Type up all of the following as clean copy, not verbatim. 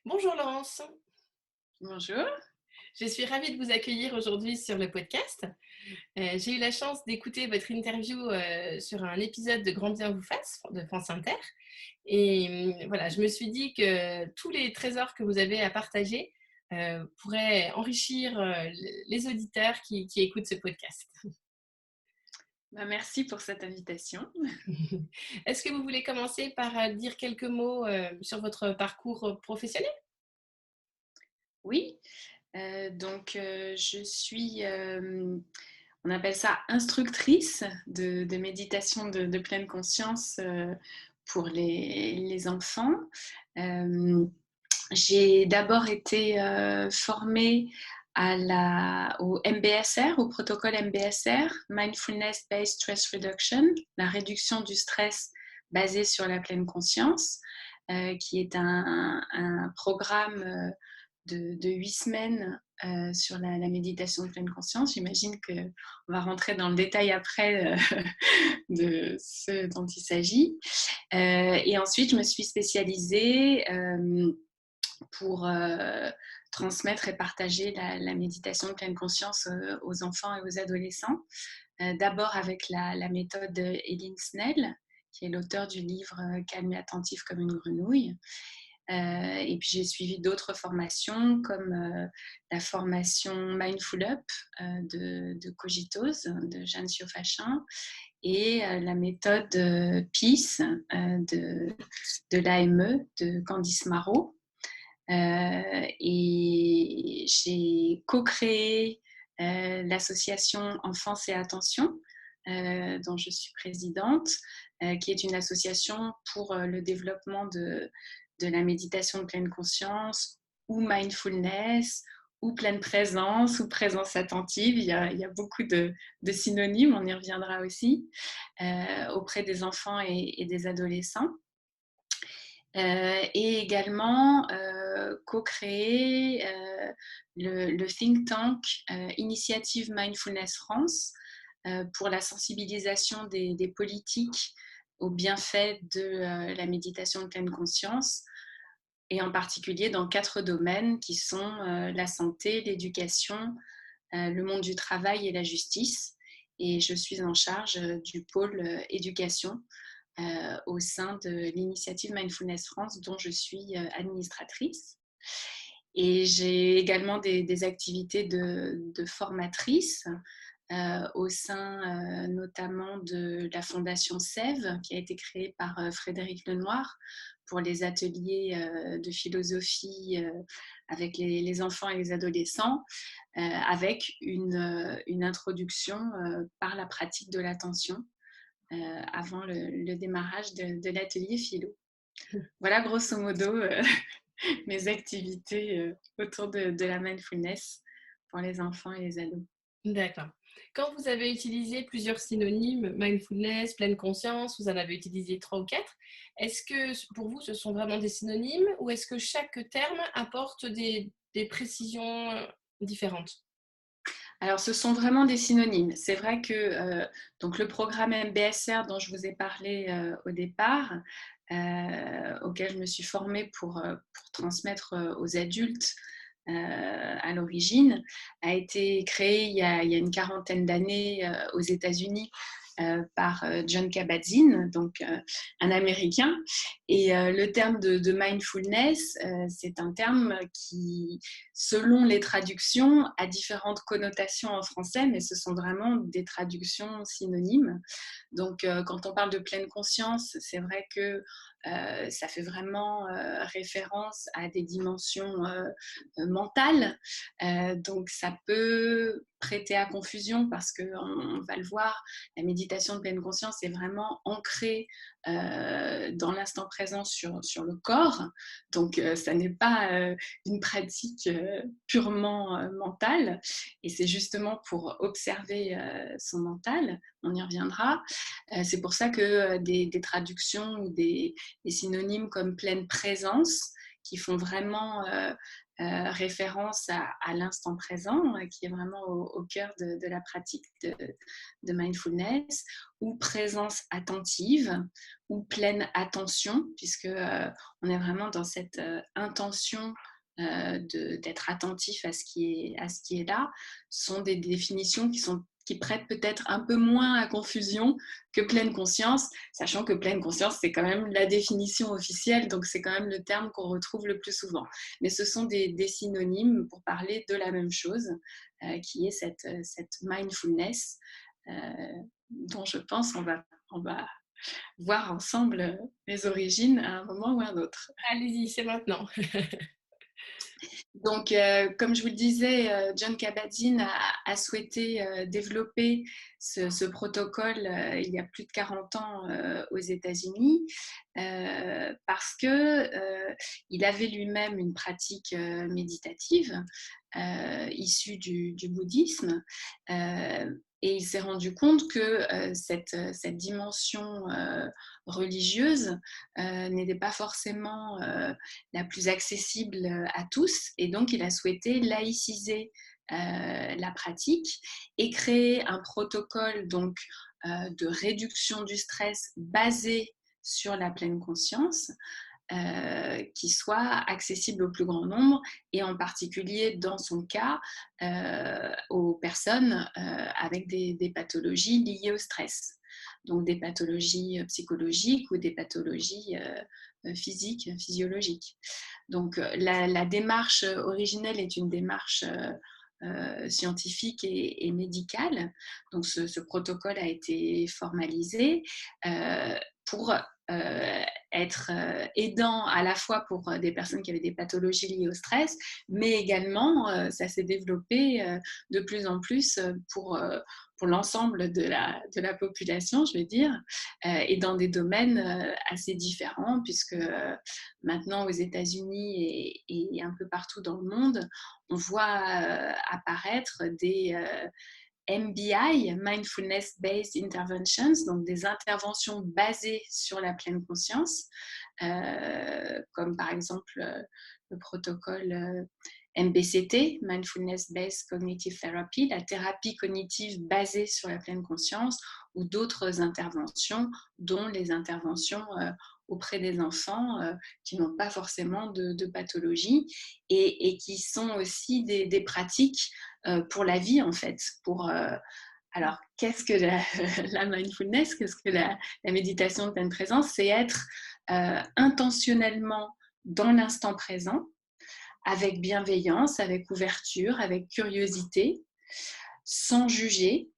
Bonjour Laurence, Bonjour. je suis ravie de vous accueillir aujourd'hui sur le podcast. J'ai eu la chance d'écouter votre interview sur un épisode de Grand Bien vous fasse de France Inter. Et voilà, je me suis dit que tous les trésors que vous avez à partager pourraient enrichir les auditeurs qui écoutent ce podcast. Merci pour cette invitation. Est-ce que vous voulez commencer par dire quelques mots sur votre parcours professionnel? Oui, je suis, on appelle ça instructrice de méditation de pleine conscience pour les enfants. Euh, j'ai d'abord été formée au MBSR, au protocole MBSR, Mindfulness Based Stress Reduction, la réduction du stress basé sur la pleine conscience, qui est un programme de 8 semaines sur la méditation de pleine conscience. J'imagine qu'on va rentrer dans le détail après de ce dont il s'agit. Et ensuite, je me suis spécialisée pour transmettre et partager la méditation de pleine conscience aux enfants et aux adolescents. D'abord avec la méthode Eileen Snell, qui est l'auteur du livre Calme et attentif comme une grenouille. Et puis j'ai suivi d'autres formations comme la formation Mindful Up de Cogitos de Jeanne Siofachin et la méthode Peace de l'AME de Candice Marot. Et j'ai co-créé l'association Enfance et Attention, dont je suis présidente, qui est une association pour le développement de la méditation de pleine conscience ou mindfulness ou pleine présence ou présence attentive. Il y a beaucoup de synonymes, on y reviendra aussi, auprès des enfants et des adolescents. Et également co-créer le think tank Initiative Mindfulness France pour la sensibilisation des politiques aux bienfaits de la méditation de pleine conscience, et en particulier dans 4 domaines qui sont la santé, l'éducation, le monde du travail et la justice. Et je suis en charge du pôle éducation au sein de l'initiative Mindfulness France, dont je suis administratrice. Et j'ai également des activités de formatrice au sein notamment de la fondation Sève, qui a été créée par Frédéric Lenoir pour les ateliers de philosophie avec les enfants et les adolescents, avec une introduction par la pratique de l'attention avant le démarrage de l'atelier philo. Voilà grosso modo mes activités autour de la mindfulness pour les enfants et les ados. D'accord. Quand vous avez utilisé plusieurs synonymes, mindfulness, pleine conscience, vous en avez utilisé 3 ou 4, est-ce que pour vous ce sont vraiment des synonymes ou est-ce que chaque terme apporte des précisions différentes? Alors, ce sont vraiment des synonymes. C'est vrai que donc le programme MBSR dont je vous ai parlé au départ, auquel je me suis formée pour transmettre aux adultes à l'origine, a été créé il y a une quarantaine d'années aux États-Unis par John Kabat-Zinn, donc un Américain. Et le terme de mindfulness, c'est un terme qui, selon les traductions, a différentes connotations en français, mais ce sont vraiment des traductions synonymes. Donc, quand on parle de pleine conscience, c'est vrai que ça fait vraiment référence à des dimensions mentales. Donc, ça peut prêter à confusion parce qu'on va le voir, la méditation de pleine conscience est vraiment ancrée dans l'instant présent sur le corps. Donc, ça n'est pas une pratique purement mentale. Et c'est justement pour observer son mental, on y reviendra. C'est pour ça que des traductions ou des synonymes comme pleine présence, qui font vraiment référence à l'instant présent, qui est vraiment au cœur de la pratique de mindfulness, ou présence attentive, ou pleine attention, puisque on est vraiment dans cette intention d'être attentif à ce qui est là. Ce sont des définitions qui prêtent peut-être un peu moins à confusion que pleine conscience, sachant que pleine conscience, c'est quand même la définition officielle, donc c'est quand même le terme qu'on retrouve le plus souvent. Mais ce sont des synonymes pour parler de la même chose, qui est cette mindfulness, dont je pense on va voir ensemble les origines à un moment ou à un autre. Allez-y, c'est maintenant. Donc, comme je vous le disais, Jon Kabat-Zinn a souhaité développer ce protocole il y a plus de 40 ans aux États-Unis parce qu'il avait lui-même une pratique méditative issue du bouddhisme. Et il s'est rendu compte que cette dimension religieuse n'était pas forcément la plus accessible à tous. Et donc, il a souhaité laïciser la pratique et créer un protocole donc, de réduction du stress basé sur la pleine conscience, qui soit accessible au plus grand nombre et en particulier dans son cas aux personnes avec des pathologies liées au stress, donc des pathologies psychologiques ou des pathologies physiques, physiologiques. Donc la démarche originelle est une démarche scientifique et médicale. Donc ce protocole a été formalisé pour être aidant à la fois pour des personnes qui avaient des pathologies liées au stress, mais également ça s'est développé de plus en plus pour l'ensemble de la population, je vais dire, et dans des domaines assez différents, puisque maintenant aux États-Unis et un peu partout dans le monde, on voit apparaître des MBI, Mindfulness Based Interventions, donc des interventions basées sur la pleine conscience, comme par exemple le protocole MBCT, Mindfulness Based Cognitive Therapy, la thérapie cognitive basée sur la pleine conscience, ou d'autres interventions, dont les interventions auprès des enfants qui n'ont pas forcément de pathologie et qui sont aussi des pratiques pour la vie en fait. Alors, qu'est-ce que la mindfulness, qu'est-ce que la méditation de pleine présence? C'est être intentionnellement dans l'instant présent, avec bienveillance, avec ouverture, avec curiosité, sans juger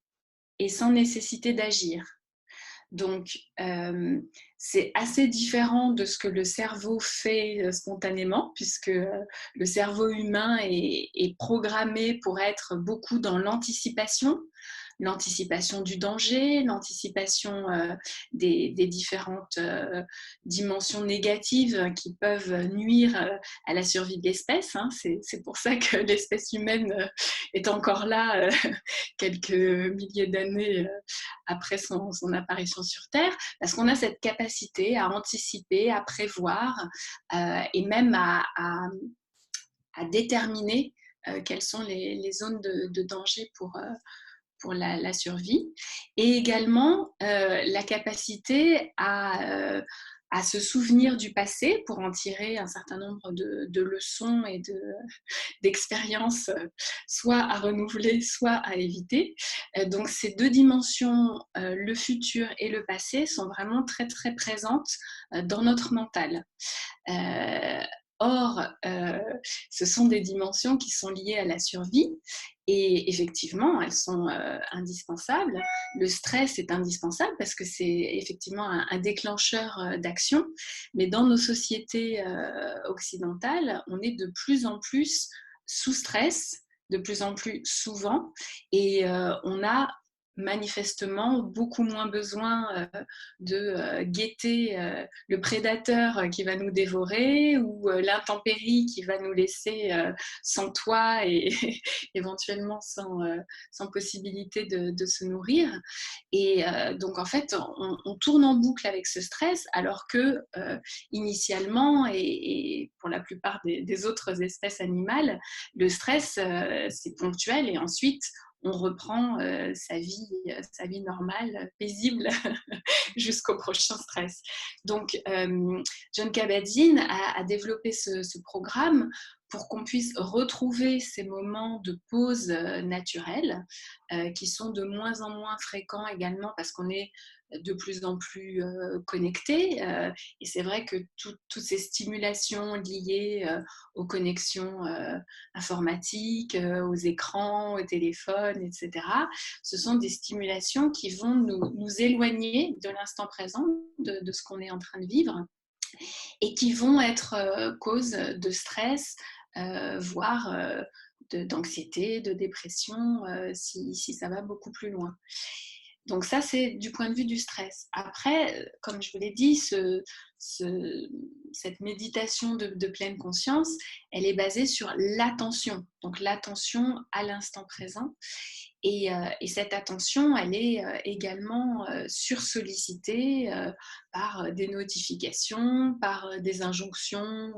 et sans nécessité d'agir. Donc, c'est assez différent de ce que le cerveau fait spontanément, puisque le cerveau humain est programmé pour être beaucoup dans l'anticipation du danger, l'anticipation des différentes dimensions négatives qui peuvent nuire à la survie de l'espèce. Hein. C'est pour ça que l'espèce humaine est encore là quelques milliers d'années après son apparition sur Terre, parce qu'on a cette capacité à anticiper, à prévoir et même à déterminer quelles sont les zones de danger pour la survie, et également la capacité à se souvenir du passé pour en tirer un certain nombre de leçons et d'expériences, soit à renouveler, soit à éviter. Donc ces deux dimensions, le futur et le passé, sont vraiment très très présentes dans notre mental. Or, ce sont des dimensions qui sont liées à la survie et effectivement, elles sont indispensables. Le stress est indispensable parce que c'est effectivement un déclencheur d'action. Mais dans nos sociétés occidentales, on est de plus en plus sous stress, de plus en plus souvent, et on a manifestement beaucoup moins besoin de guetter le prédateur qui va nous dévorer ou l'intempérie qui va nous laisser sans toit et éventuellement sans possibilité de se nourrir. Et donc en fait, on tourne en boucle avec ce stress alors que initialement, et pour la plupart des autres espèces animales, le stress, c'est ponctuel et ensuite, on reprend sa vie normale, paisible, jusqu'au prochain stress. Donc, Jon Kabat-Zinn a développé ce programme pour qu'on puisse retrouver ces moments de pause naturelle qui sont de moins en moins fréquents également parce qu'on est de plus en plus connectés. Et c'est vrai que toutes ces stimulations liées aux connexions informatiques, aux écrans, aux téléphones, etc., ce sont des stimulations qui vont nous éloigner de l'instant présent, de ce qu'on est en train de vivre, et qui vont être cause de stress, voire d'anxiété, de dépression, si ça va beaucoup plus loin. Donc ça, c'est du point de vue du stress. Après, comme je vous l'ai dit, cette méditation de pleine conscience, elle est basée sur l'attention, donc l'attention à l'instant présent. Et cette attention, elle est également sursollicitée par des notifications, par des injonctions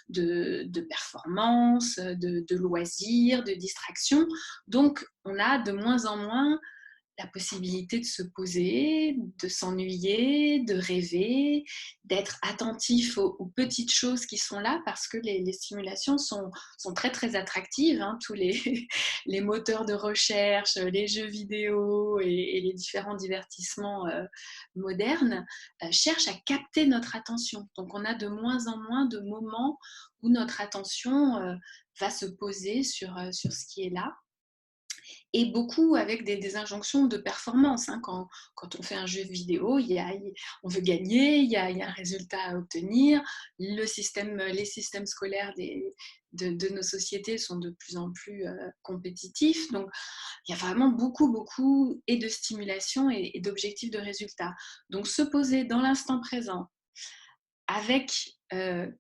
de performance, de loisirs, de distraction. Donc, on a de moins en moins la possibilité de se poser, de s'ennuyer, de rêver, d'être attentif aux petites choses qui sont là parce que les stimulations sont très très attractives. Hein, tous les moteurs de recherche, les jeux vidéo et les différents divertissements modernes cherchent à capter notre attention. Donc on a de moins en moins de moments où notre attention va se poser sur ce qui est là. Et beaucoup avec des injonctions de performance. Hein. Quand on fait un jeu vidéo, on veut gagner, il y a un résultat à obtenir. Les systèmes scolaires de nos sociétés sont de plus en plus compétitifs. Donc, il y a vraiment beaucoup et de stimulation et d'objectifs de résultats. Donc, se poser dans l'instant présent avec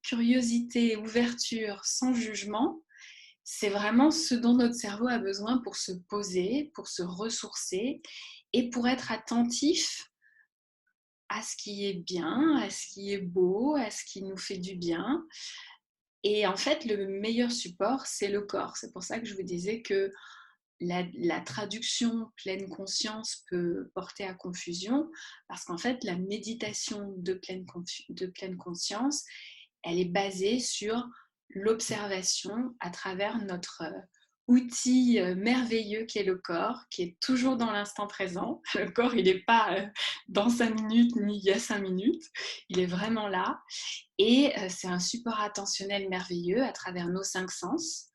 curiosité, ouverture, sans jugement, c'est vraiment ce dont notre cerveau a besoin pour se poser, pour se ressourcer et pour être attentif à ce qui est bien, à ce qui est beau, à ce qui nous fait du bien. Et en fait, le meilleur support, c'est le corps. C'est pour ça que je vous disais que la traduction pleine conscience peut porter à confusion, parce qu'en fait, la méditation de pleine conscience, elle est basée sur l'observation à travers notre outil merveilleux qui est le corps, qui est toujours dans l'instant présent. Le corps, il n'est pas dans 5 minutes ni il y a 5 minutes, il est vraiment là. Et c'est un support attentionnel merveilleux à travers nos 5 sens.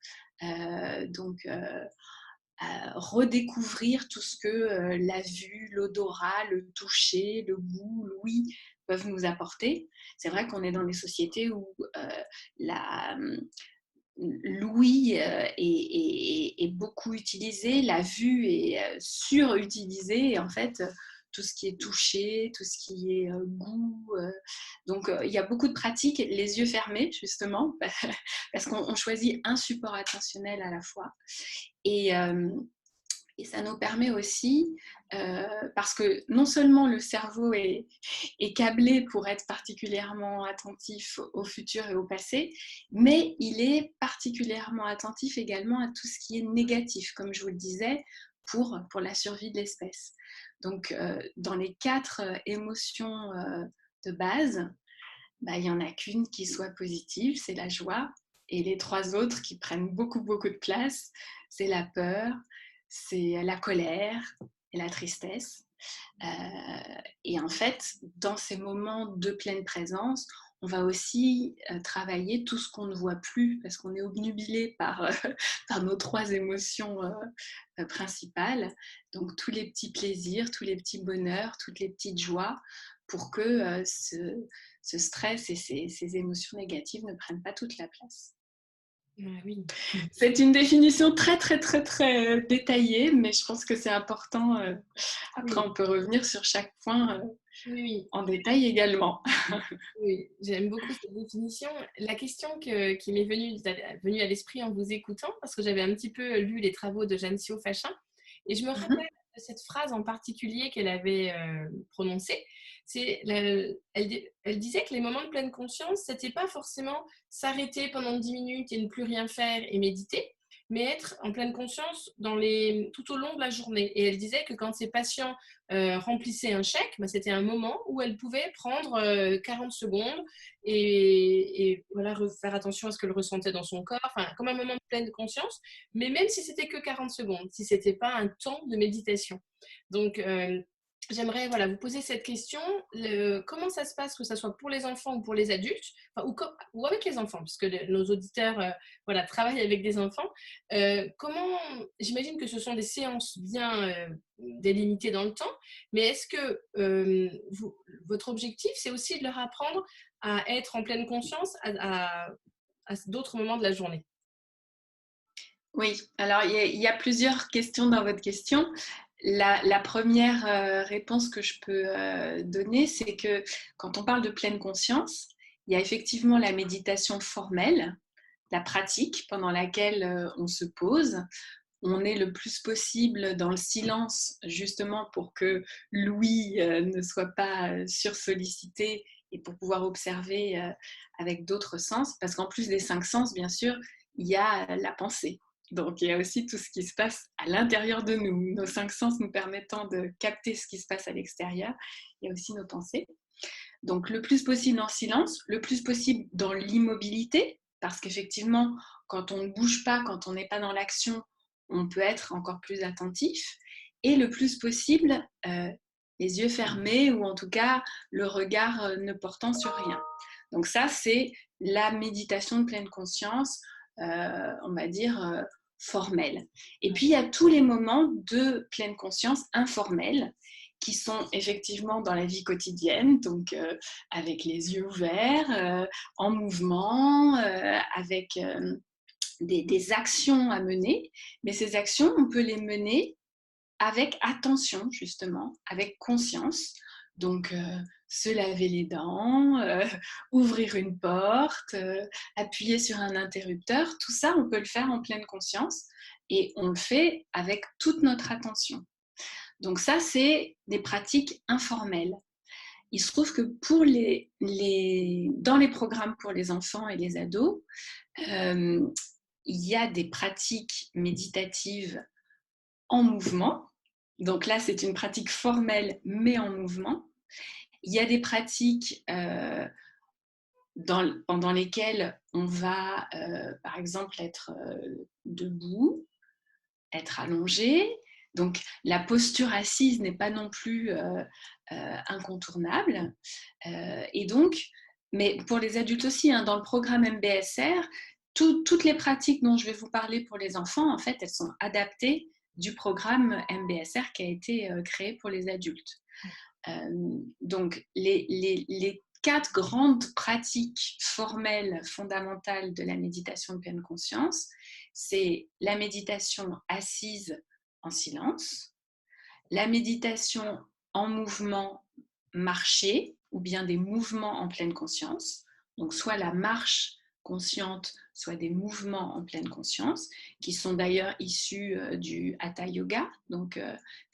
Donc, redécouvrir tout ce que la vue, l'odorat, le toucher, le goût, l'ouïe peuvent nous apporter. C'est vrai qu'on est dans des sociétés où l'ouïe est beaucoup utilisé, la vue est surutilisée et en fait tout ce qui est touché, tout ce qui est goût. Donc il y a beaucoup de pratiques, les yeux fermés justement, parce qu'on choisit un support attentionnel à la fois. Et ça nous permet aussi, parce que non seulement le cerveau est câblé pour être particulièrement attentif au futur et au passé, mais il est particulièrement attentif également à tout ce qui est négatif, comme je vous le disais, pour la survie de l'espèce. Donc, dans les 4 émotions de base, il n'y en a qu'une qui soit positive, c'est la joie. Et les 3 autres qui prennent beaucoup de place, c'est la peur, c'est la colère et la tristesse. Et en fait, dans ces moments de pleine présence, on va aussi travailler tout ce qu'on ne voit plus parce qu'on est obnubilé par nos 3 émotions principales. Donc tous les petits plaisirs, tous les petits bonheurs, toutes les petites joies pour que ce stress et ces émotions négatives ne prennent pas toute la place. Ah oui. C'est une définition très, très, très, très détaillée, mais je pense que c'est important. Après, Oui, on peut revenir sur chaque point oui, oui. en détail également. Oui, j'aime beaucoup cette définition. La question qui m'est venue à l'esprit en vous écoutant, parce que j'avais un petit peu lu les travaux de Jeanne Fachin, et je me Mhm. rappelle de cette phrase en particulier qu'elle avait prononcée. Elle disait que les moments de pleine conscience, c'était pas forcément s'arrêter pendant 10 minutes et ne plus rien faire et méditer, mais être en pleine conscience tout au long de la journée. Et elle disait que quand ses patients remplissait un chèque, bah, c'était un moment où elle pouvait prendre 40 secondes et voilà, faire attention à ce qu'elle ressentait dans son corps, enfin, comme un moment de pleine conscience, mais même si c'était que 40 secondes, si c'était pas un temps de méditation. Donc, j'aimerais voilà, vous poser cette question. Comment ça se passe, que ce soit pour les enfants ou pour les adultes, enfin, ou avec les enfants, puisque nos auditeurs voilà, travaillent avec des enfants. Comment, j'imagine que ce sont des séances bien délimitées dans le temps, mais est-ce que votre objectif, c'est aussi de leur apprendre à être en pleine conscience à d'autres moments de la journée? Oui, alors il y a plusieurs questions dans votre question. La première réponse que je peux donner, c'est que quand on parle de pleine conscience, il y a effectivement la méditation formelle, la pratique pendant laquelle on se pose. On est le plus possible dans le silence, justement pour que l'ouïe ne soit pas sursollicité et pour pouvoir observer avec d'autres sens. Parce qu'en plus des 5 sens, bien sûr, il y a la pensée. Donc il y a aussi tout ce qui se passe à l'intérieur de nous. Nos 5 sens nous permettant de capter ce qui se passe à l'extérieur. Il y a aussi nos pensées. Donc le plus possible en silence, le plus possible dans l'immobilité, parce qu'effectivement, quand on ne bouge pas, quand on n'est pas dans l'action, on peut être encore plus attentif. Et le plus possible, les yeux fermés ou en tout cas le regard ne portant sur rien. Donc ça, c'est la méditation de pleine conscience, on va dire formelle. Et puis il y a tous les moments de pleine conscience informels qui sont effectivement dans la vie quotidienne, donc avec les yeux ouverts, en mouvement, avec des actions à mener. Mais ces actions, on peut les mener avec attention, justement, avec conscience. Donc, se laver les dents, ouvrir une porte, appuyer sur un interrupteur, tout ça, on peut le faire en pleine conscience et on le fait avec toute notre attention. Donc ça, c'est des pratiques informelles. Il se trouve que dans les programmes pour les enfants et les ados, euh, il y a des pratiques méditatives en mouvement. Donc là, c'est une pratique formelle, mais en mouvement. Il y a des pratiques pendant lesquelles on va, par exemple, être debout, être allongé. Donc la posture assise n'est pas non plus incontournable. Et donc, mais pour les adultes aussi, hein, dans le programme MBSR, toutes les pratiques dont je vais vous parler pour les enfants, en fait, elles sont adaptées du programme MBSR qui a été créé pour les adultes. Donc, les 4 grandes pratiques formelles fondamentales de la méditation de pleine conscience, c'est la méditation assise en silence, la méditation en mouvement marché ou bien des mouvements en pleine conscience, donc soit la marche consciente, soit des mouvements en pleine conscience, qui sont d'ailleurs issus du Hatha Yoga, donc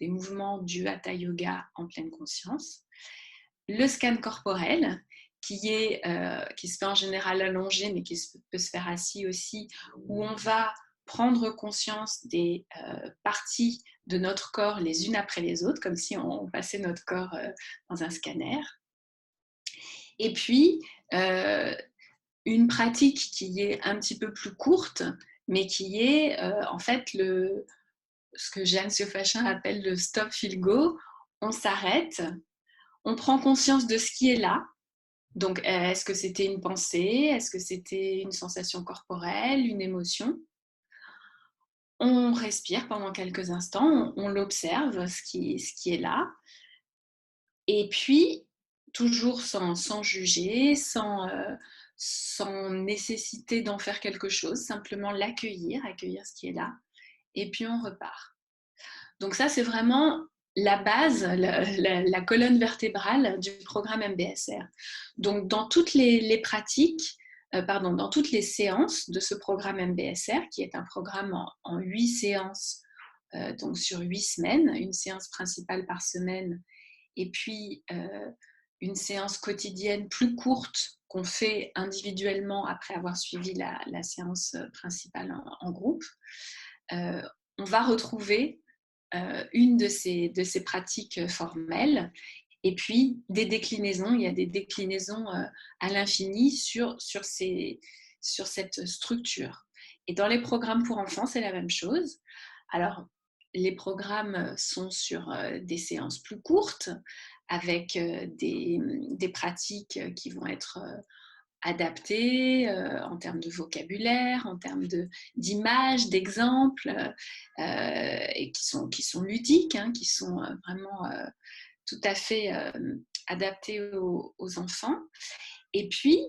des mouvements du Hatha Yoga en pleine conscience. Le scan corporel, qui se fait en général allongé, mais qui peut se faire assis aussi, où on va prendre conscience des parties de notre corps les unes après les autres, comme si on passait notre corps dans un scanner. Et puis, une pratique qui est un petit peu plus courte, mais qui est en fait ce que Jeanne Fachin appelle le stop feel go. On s'arrête, on prend conscience de ce qui est là. Donc, est-ce que c'était une pensée? Est-ce que c'était une sensation corporelle, une émotion? On respire pendant quelques instants, on l'observe, ce qui est là. Et puis, toujours sans juger, sans nécessité d'en faire quelque chose, simplement accueillir ce qui est là, et puis on repart. Donc ça, c'est vraiment la base, la colonne vertébrale du programme MBSR. Donc dans toutes les pratiques, dans toutes les séances de ce programme MBSR, qui est un programme en 8 séances, donc sur 8 semaines, une séance principale par semaine, et puis une séance quotidienne plus courte qu'on fait individuellement après avoir suivi la séance principale en groupe, on va retrouver une de ces pratiques formelles, et puis des déclinaisons. Il y a des déclinaisons à l'infini sur cette structure. Et dans les programmes pour enfants, c'est la même chose. Alors, les programmes sont sur des séances plus courtes, avec des pratiques qui vont être adaptées en termes de vocabulaire, en termes d'images, d'exemples, et qui sont ludiques, hein, qui sont vraiment tout à fait adaptés aux enfants. Et puis,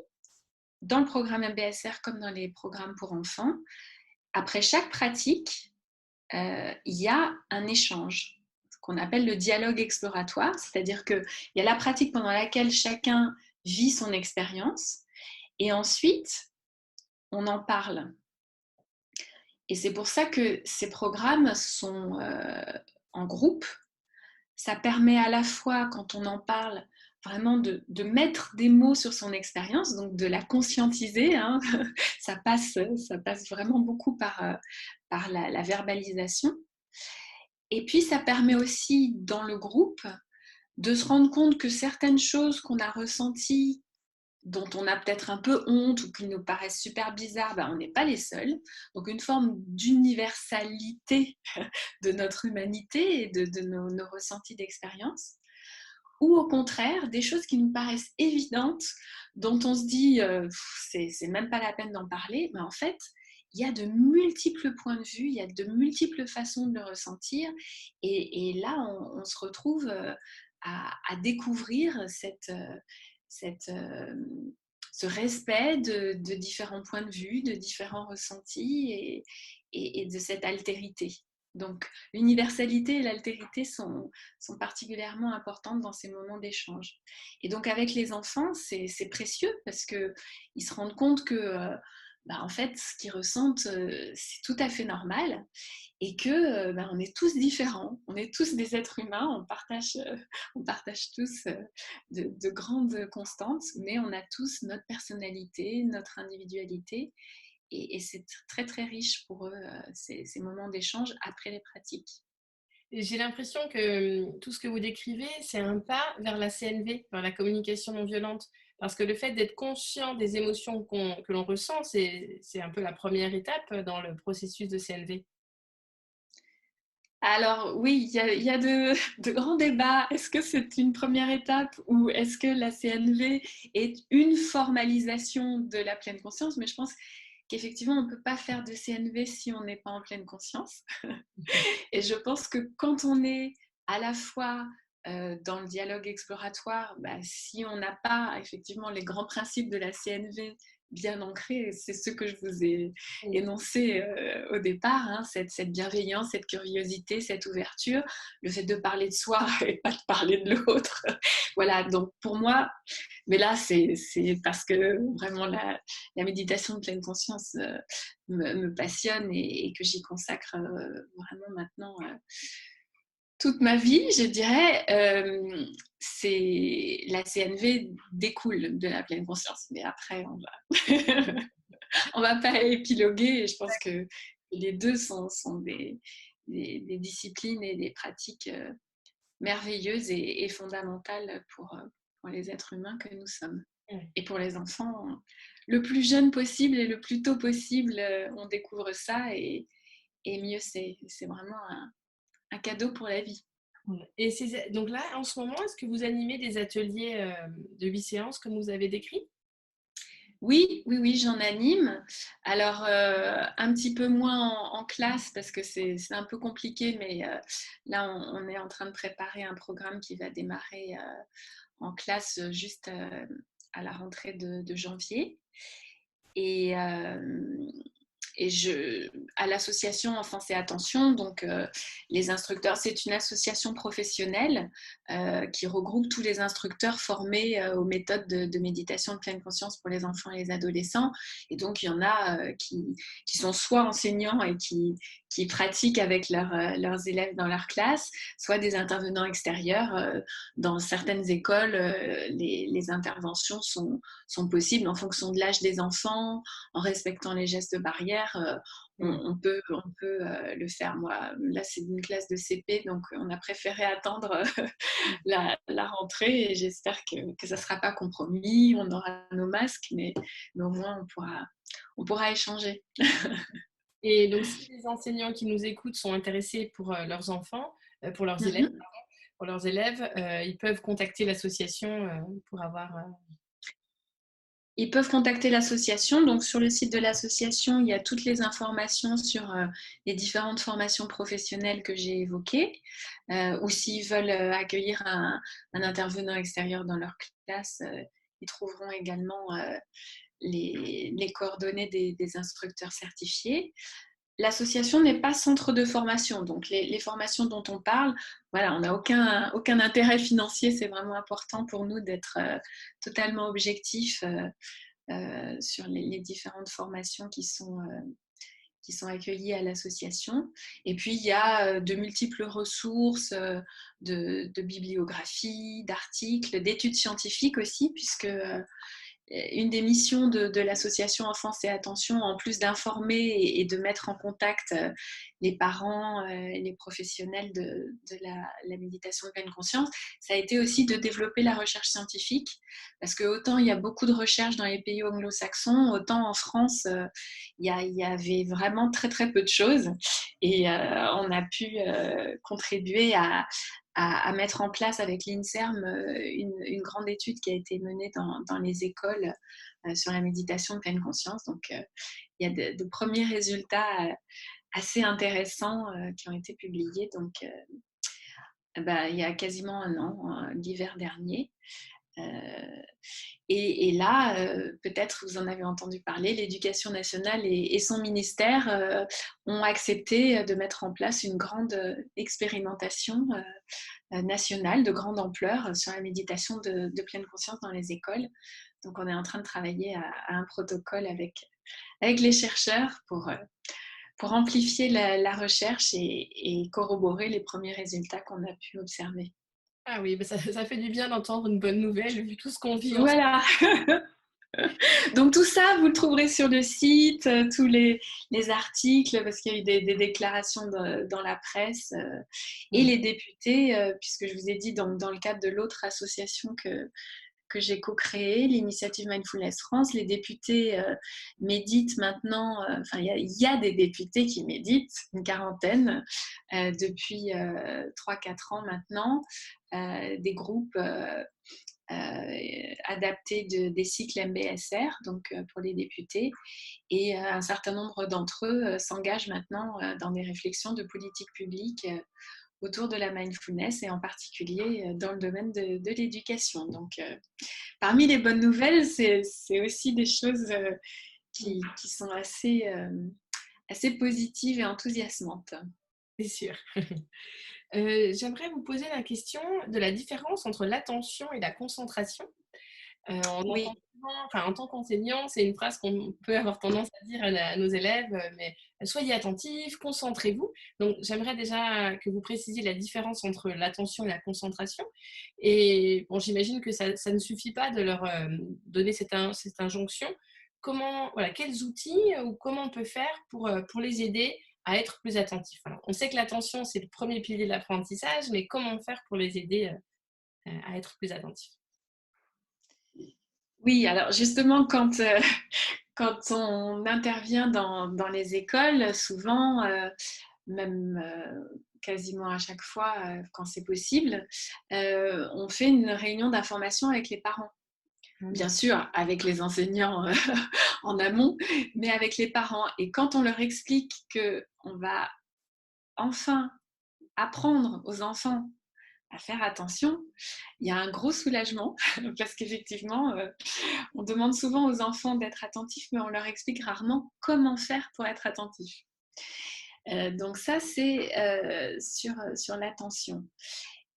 dans le programme MBSR comme dans les programmes pour enfants, après chaque pratique, il y a un échange, ce qu'on appelle le dialogue exploratoire, c'est-à-dire qu'il y a la pratique pendant laquelle chacun vit son expérience, et ensuite, on en parle. Et c'est pour ça que ces programmes sont en groupe. Ça permet à la fois, quand on en parle, vraiment de mettre des mots sur son expérience, donc de la conscientiser, hein. Ça passe vraiment beaucoup par la verbalisation. Et puis, ça permet aussi, dans le groupe, de se rendre compte que certaines choses qu'on a ressenties, dont on a peut-être un peu honte ou qui nous paraissent super bizarres, on n'est pas les seuls. Donc, une forme d'universalité de notre humanité et de nos ressentis d'expérience. Ou au contraire, des choses qui nous paraissent évidentes, dont on se dit c'est même pas la peine d'en parler, mais en fait, il y a de multiples points de vue, il y a de multiples façons de le ressentir, et là, on se retrouve à découvrir ce respect de différents points de vue, de différents ressentis, et de cette altérité. Donc, l'universalité et l'altérité sont particulièrement importantes dans ces moments d'échange. Et donc, avec les enfants, c'est précieux parce qu'ils se rendent compte que, en fait, ce qu'ils ressentent, c'est tout à fait normal, et que on est tous différents, on est tous des êtres humains, on partage tous de grandes constantes, mais on a tous notre personnalité, notre individualité, et c'est très très riche pour eux, ces moments d'échange après les pratiques. J'ai l'impression que tout ce que vous décrivez, c'est un pas vers la CNV, vers la communication non violente. Parce que le fait d'être conscient des émotions que l'on ressent, c'est un peu la première étape dans le processus de CNV. Alors oui, il y a de grands débats. Est-ce que c'est une première étape ou est-ce que la CNV est une formalisation de la pleine conscience? Mais je pense qu'effectivement, on ne peut pas faire de CNV si on n'est pas en pleine conscience. Et je pense que quand on est à la fois dans le dialogue exploratoire, si on n'a pas effectivement les grands principes de la CNV bien ancrés, c'est ce que je vous ai énoncé au départ, hein, cette bienveillance, cette curiosité, cette ouverture, le fait de parler de soi et pas de parler de l'autre. Voilà, donc pour moi, mais là c'est parce que vraiment la méditation de pleine conscience me passionne, et que j'y consacre vraiment maintenant toute ma vie, je dirais. La CNV découle de la pleine conscience, mais après on va pas épiloguer, et je pense que les deux sont des disciplines et des pratiques merveilleuses et fondamentales pour les êtres humains que nous sommes. Et pour les enfants, le plus jeune possible et le plus tôt possible, on découvre ça, et mieux c'est. C'est vraiment un cadeau pour la vie. Et donc là, en ce moment, est-ce que vous animez des ateliers de 8 séances comme vous avez décrit? Oui, j'en anime. Alors, un petit peu moins en classe parce que c'est un peu compliqué, mais là, on est en train de préparer un programme qui va démarrer en classe juste à la rentrée de janvier. Et, à l'association Enfance et Attention, donc les instructeurs, c'est une association professionnelle qui regroupe tous les instructeurs formés aux méthodes de méditation de pleine conscience pour les enfants et les adolescents. Et donc, il y en a qui sont soit enseignants et qui pratiquent avec leurs élèves dans leur classe, soit des intervenants extérieurs. Dans certaines écoles, les interventions sont possibles en fonction de l'âge des enfants, en respectant les gestes barrières. On peut le faire. Moi, là, c'est une classe de CP, donc on a préféré attendre la rentrée et j'espère que ça ne sera pas compromis. On aura nos masques, mais au moins on pourra échanger. Et donc, si les enseignants qui nous écoutent sont intéressés pour leurs enfants, pour leurs élèves, Mhm. ils peuvent contacter l'association pour avoir... Ils peuvent contacter l'association. Donc, sur le site de l'association, il y a toutes les informations sur les différentes formations professionnelles que j'ai évoquées. Ou s'ils veulent accueillir un intervenant extérieur dans leur classe, ils trouveront également les coordonnées des instructeurs certifiés. L'association n'est pas centre de formation, donc les formations dont on parle, voilà, on n'a aucun intérêt financier. C'est vraiment important pour nous d'être totalement objectif sur les différentes formations qui sont accueillies à l'association. Et puis, il y a de multiples ressources de bibliographies, d'articles, d'études scientifiques aussi, puisque une des missions de l'association Enfance et Attention, en plus d'informer et de mettre en contact les parents et les professionnels de la méditation de pleine conscience, ça a été aussi de développer la recherche scientifique. Parce que autant il y a beaucoup de recherches dans les pays anglo-saxons, autant en France, il y avait vraiment très très peu de choses. Et on a pu contribuer à mettre en place avec l'INSERM une grande étude qui a été menée dans les écoles sur la méditation de pleine conscience. Donc, il y a de premiers résultats assez intéressants qui ont été publiés. Donc, il y a quasiment un an, l'hiver dernier. Et là, peut-être vous en avez entendu parler, l'Éducation nationale et son ministère ont accepté de mettre en place une grande expérimentation nationale de grande ampleur sur la méditation de pleine conscience dans les écoles. Donc, on est en train de travailler à un protocole avec les chercheurs pour amplifier la recherche et corroborer les premiers résultats qu'on a pu observer. Ah oui, bah ça fait du bien d'entendre une bonne nouvelle, vu tout ce qu'on vit en ce Voilà. Donc tout ça, vous le trouverez sur le site, tous les articles, parce qu'il y a eu des déclarations dans la presse. Et moment. les députés, puisque je vous ai dit, dans le cadre de l'autre association que j'ai co-créée, l'initiative Mindfulness France, les députés méditent maintenant, il y a des députés qui méditent, une quarantaine, depuis 3-4 ans maintenant, des groupes adaptés des cycles MBSR, donc pour les députés, et un certain nombre d'entre eux s'engagent maintenant dans des réflexions de politique publique autour de la mindfulness et en particulier dans le domaine de l'éducation. Donc, parmi les bonnes nouvelles, c'est aussi des choses qui sont assez positives et enthousiasmantes. C'est sûr. J'aimerais vous poser la question de la différence entre l'attention et la concentration. On entend Oui, souvent, enfin, en tant qu'enseignant, c'est une phrase qu'on peut avoir tendance à dire à nos élèves, mais soyez attentifs, concentrez-vous. Donc, j'aimerais déjà que vous précisiez la différence entre l'attention et la concentration. Et bon, j'imagine que ça ne suffit pas de leur donner cette injonction. Voilà, quels outils ou comment on peut faire pour les aider à être plus attentifs? Alors, on sait que l'attention, c'est le premier pilier de l'apprentissage, mais comment faire pour les aider à être plus attentifs? oui. Alors justement, quand on intervient dans les écoles, souvent, même quasiment à chaque fois, quand c'est possible, on fait une réunion d'information avec les parents. Bien sûr, avec les enseignants en amont, mais avec les parents. Et quand on leur explique qu'on va enfin apprendre aux enfants à faire attention, il y a un gros soulagement parce qu'effectivement, on demande souvent aux enfants d'être attentifs, mais on leur explique rarement comment faire pour être attentif. Donc ça, c'est sur l'attention.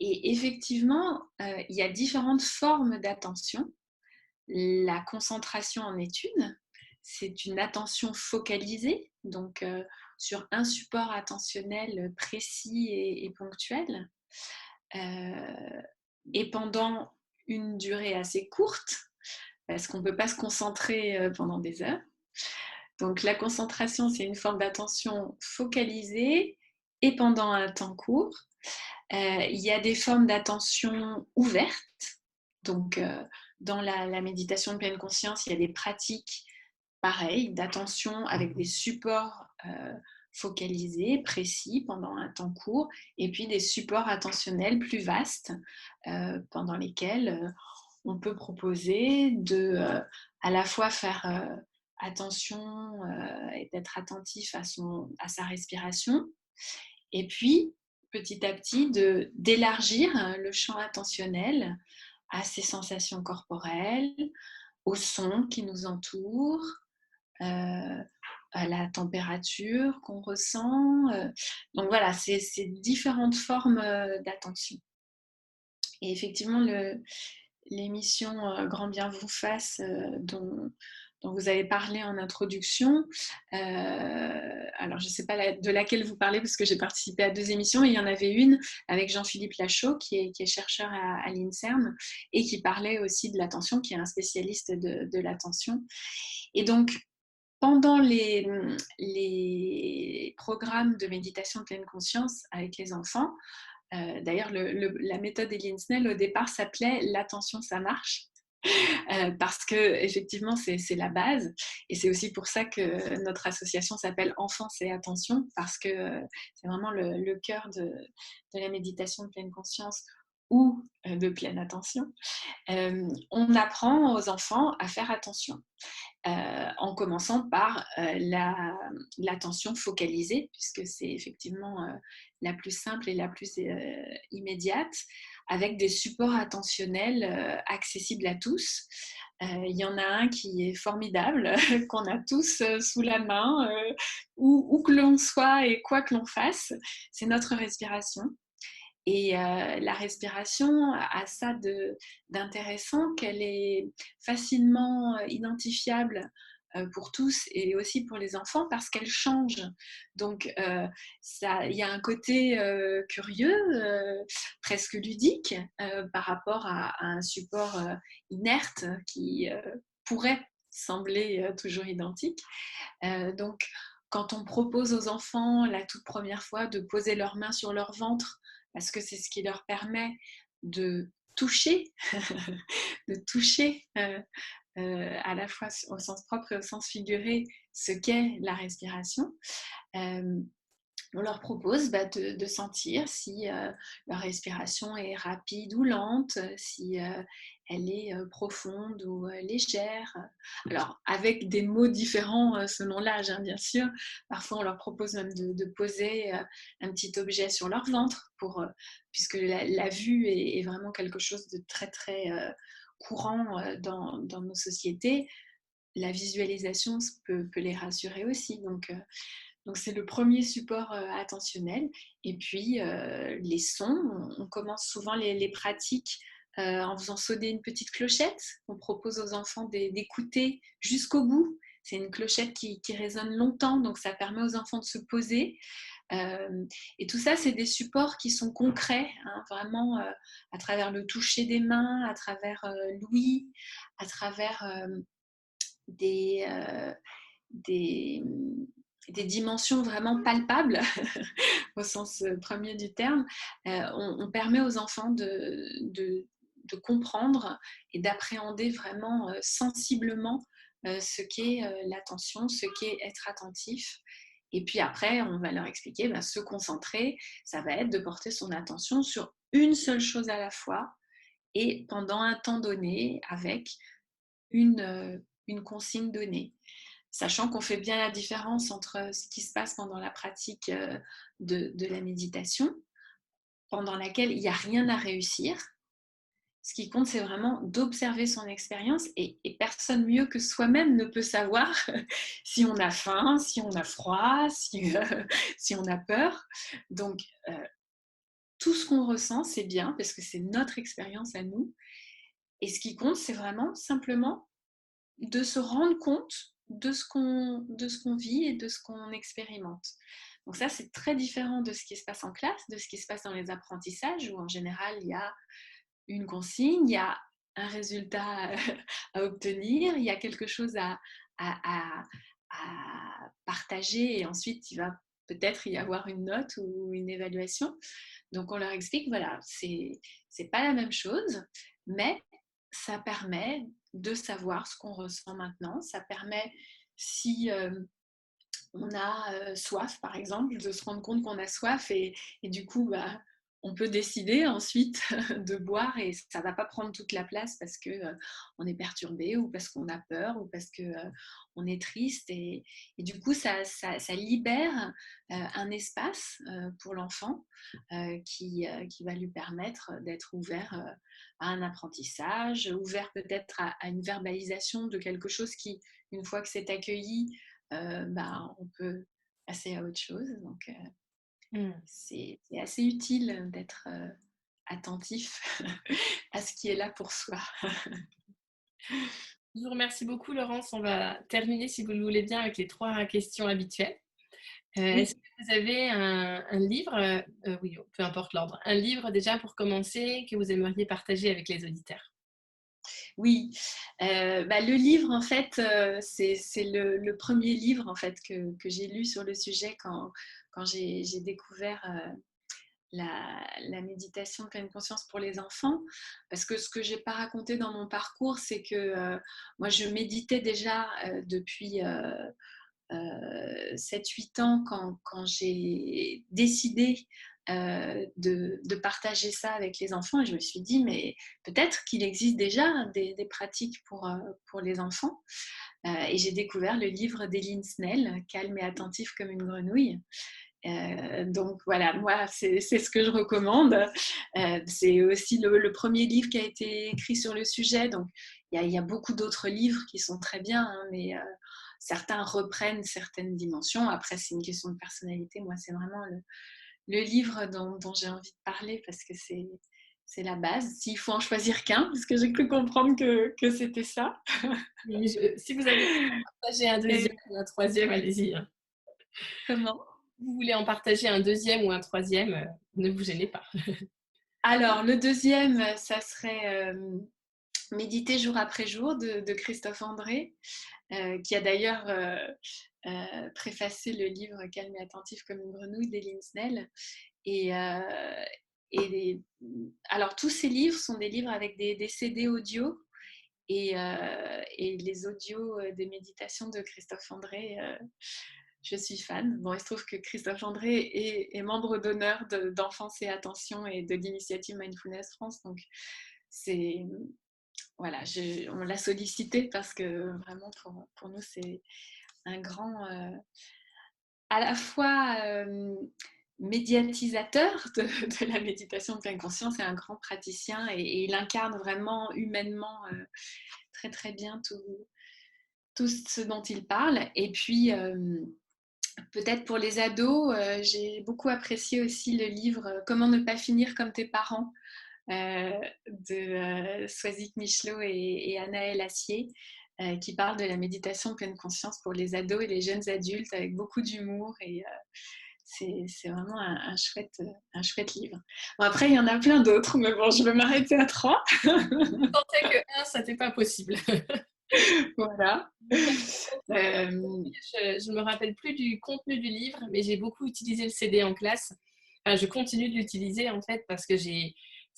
Et effectivement, il y a différentes formes d'attention. La concentration en est une. C'est une attention focalisée, donc sur un support attentionnel précis et ponctuel. Et pendant une durée assez courte, parce qu'on ne peut pas se concentrer pendant des heures. Donc la concentration, c'est une forme d'attention focalisée et pendant un temps court. Il y a des formes d'attention ouvertes. Donc dans la méditation de pleine conscience, il y a des pratiques pareilles d'attention avec des supports focalisés, précis, pendant un temps court, et puis des supports attentionnels plus vastes pendant lesquels on peut proposer de à la fois faire attention et d'être attentif à sa respiration, et puis petit à petit d'élargir le champ attentionnel à ses sensations corporelles, aux sons qui nous entourent, à la température qu'on ressent. Donc voilà, c'est différentes formes d'attention. Et effectivement, l'émission Grand Bien vous fasse, dont vous avez parlé en introduction, alors je ne sais pas de laquelle vous parlez parce que j'ai participé à 2 émissions, et il y en avait une avec Jean-Philippe Lachaud qui est chercheur à l'INSERM et qui parlait aussi de l'attention, qui est un spécialiste de l'attention. Et donc, pendant les programmes de méditation de pleine conscience avec les enfants, d'ailleurs, la méthode Eileen Snell, au départ, s'appelait «L'attention, ça marche». Parce que effectivement, c'est la base. Et c'est aussi pour ça que notre association s'appelle Enfance et Attention, parce que c'est vraiment le cœur de la méditation de pleine conscience ou de pleine attention. On apprend aux enfants à faire attention. En commençant par l'attention focalisée, puisque c'est effectivement la plus simple et la plus immédiate, avec des supports attentionnels accessibles à tous. Il y en a un qui est formidable, qu'on a tous sous la main, où que l'on soit et quoi que l'on fasse, c'est notre respiration. Et la respiration a ça d'intéressant qu'elle est facilement identifiable pour tous et aussi pour les enfants parce qu'elle change. Donc il y a un côté curieux, presque ludique par rapport à un support inerte qui pourrait sembler toujours identique. Donc quand on propose aux enfants la toute première fois de poser leurs mains sur leur ventre, parce que c'est ce qui leur permet de toucher, de toucher à la fois au sens propre et au sens figuré ce qu'est la respiration. On leur propose de sentir si leur respiration est rapide ou lente, si elle est profonde ou légère. Alors, avec des mots différents selon l'âge, hein, bien sûr. Parfois, on leur propose même de poser un petit objet sur leur ventre, puisque la vue est vraiment quelque chose de très, très courant dans nos sociétés. La visualisation peut les rassurer aussi. Donc c'est le premier support attentionnel. Et puis les sons, on commence souvent les pratiques en faisant sonner une petite clochette. On propose aux enfants d'écouter jusqu'au bout. C'est une clochette qui résonne longtemps, donc ça permet aux enfants de se poser. Et tout ça, c'est des supports qui sont concrets, hein, vraiment à travers le toucher des mains, à travers l'ouïe, à travers des dimensions vraiment palpables au sens premier du terme. On permet aux enfants de comprendre et d'appréhender vraiment sensiblement ce qu'est l'attention, ce qu'est être attentif. Et puis après, on va leur expliquer, se concentrer, ça va être de porter son attention sur une seule chose à la fois et pendant un temps donné avec une consigne donnée. Sachant qu'on fait bien la différence entre ce qui se passe pendant la pratique de la méditation, pendant laquelle il n'y a rien à réussir. Ce qui compte, c'est vraiment d'observer son expérience et personne mieux que soi-même ne peut savoir si on a faim, si on a froid, si on a peur. Donc, tout ce qu'on ressent, c'est bien parce que c'est notre expérience à nous. Et ce qui compte, c'est vraiment simplement de se rendre compte de ce qu'on vit et de ce qu'on expérimente. Donc ça, c'est très différent de ce qui se passe en classe, de ce qui se passe dans les apprentissages, où en général, il y a une consigne, il y a un résultat à obtenir, il y a quelque chose à partager et ensuite il va peut-être y avoir une note ou une évaluation. Donc on leur explique, voilà, c'est pas la même chose, mais ça permet de savoir ce qu'on ressent maintenant. Ça permet, si on a soif, par exemple, de se rendre compte qu'on a soif et du coup, bah, on peut décider ensuite de boire et ça ne va pas prendre toute la place parce qu'on est perturbé ou parce qu'on a peur ou parce qu'on est triste. Et du coup, ça libère un espace pour l'enfant qui va lui permettre d'être ouvert à un apprentissage, ouvert peut-être à une verbalisation de quelque chose qui, une fois que c'est accueilli, bah, on peut passer à autre chose. Donc, c'est assez utile d'être attentif à ce qui est là pour soi. Je vous remercie beaucoup, Laurence. On va terminer, si vous le voulez bien, avec les 3 questions habituelles. Est-ce Oui. que vous avez un livre, oui, peu importe l'ordre, un livre déjà pour commencer que vous aimeriez partager avec les auditeurs? Oui, bah, le livre, en fait, c'est le premier livre en fait, que j'ai lu sur le sujet quand j'ai découvert la méditation de pleine conscience pour les enfants. Parce que ce que je n'ai pas raconté dans mon parcours, c'est que moi, je méditais déjà depuis 7-8 ans quand j'ai décidé de partager ça avec les enfants. Et je me suis dit, mais peut-être qu'il existe déjà des pratiques pour les enfants. Et j'ai découvert le livre d'Eline Snell, Calme et attentif comme une grenouille. Donc voilà, moi, c'est ce que je recommande. C'est aussi le premier livre qui a été écrit sur le sujet. Donc il y a beaucoup d'autres livres qui sont très bien, hein, mais certains reprennent certaines dimensions. Après, c'est une question de personnalité. Moi, c'est vraiment le livre dont j'ai envie de parler parce que c'est la base. S'il faut en choisir qu'un, parce que j'ai cru comprendre que c'était ça. Si vous avez partagé un deuxième Et ou un troisième, allez-y, hein. comment? Si vous voulez en partager un deuxième ou un troisième, ne vous gênez pas. Alors, le deuxième, ça serait Méditer jour après jour de Christophe André, qui a d'ailleurs préfacé le livre Calme et attentif comme une grenouille d'Eline Snell. Et, alors, tous ces livres sont des livres avec des CD audio. Et les audios des méditations de Christophe André, je suis fan. Bon, il se trouve que Christophe André est membre d'honneur d'Enfance et Attention et de l'initiative Mindfulness France. Donc, c'est voilà, on l'a sollicité parce que vraiment pour nous, c'est un grand, à la fois médiatisateur de la méditation de pleine conscience et un grand praticien. Et il incarne vraiment humainement très très bien tout ce dont il parle. Et puis, peut-être pour les ados, j'ai beaucoup apprécié aussi le livre Comment ne pas finir comme tes parents de Swazik Michelot et Anaël Assier, qui parle de la méditation de pleine conscience pour les ados et les jeunes adultes avec beaucoup d'humour. Et c'est vraiment un chouette livre. Bon, après, il y en a plein d'autres, mais bon, je vais m'arrêter à 3. Je sentais que un, ça n'était pas possible. Voilà. Je ne me rappelle plus du contenu du livre, mais j'ai beaucoup utilisé le CD en classe. Enfin, je continue de l'utiliser en fait parce que